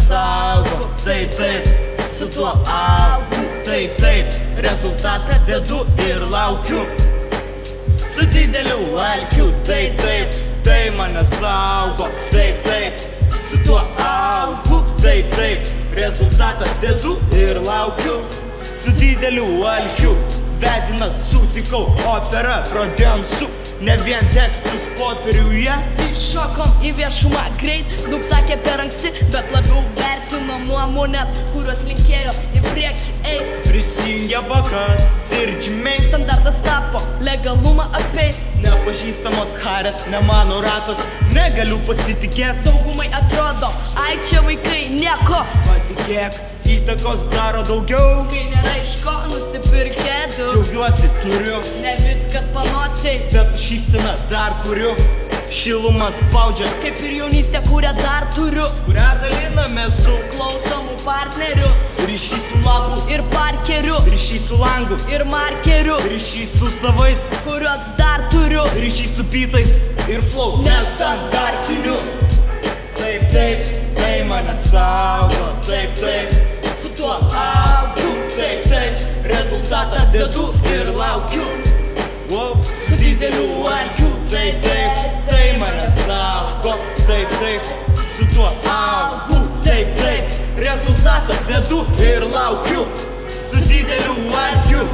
saugo, taip, su tuo augu, taip, rezultatą dedu ir laukiu. Su dideliu alkiu, taip, tai mane saugo, taip, su tuo augu, taip, rezultatą dedu ir laukiu. Su dideliu alkiu vediną sutikau, operą pradėjom su ne vien tekstus popieriuje. Iššokom į viešumą greit, daug sakė per anksti, bet labiau vertino nuomonės, kurios linkėjo į priekį eit. Prisijungė bakas ir džimiai, standartas tapo legalumą apeit. Nepažįstamos harės, ne mano ratas, negaliu pasitikėt. Daugumai atrodo, ai čia vaikai nieko. Patikėk, įtakos daro daugiau, kai nėra iš ko nusipirkėdu. Džiaugiuosi turiu, ne viskas panosiai, bet šypseną dar kuriu. Šilumas spaudžia, kaip ir jaunystė, kurią dar turiu, kurią daliname su klausomų partneriu. Ryšys su lapu ir parkeriu, ryšys su langu ir markeriu, ryšys su savais, kuriuos dar turiu, ryšys su beatais ir flow nestandartiniu. Taip, tai mane saugo, taip, su tuo augu, taip, rezultatą dedu ir laukiu. Su dideliu alkiu, taip, tai mane saugo, taip, su tuo augu, taip, rezultatą dedu ir laukiu. Su dideliu alkiu.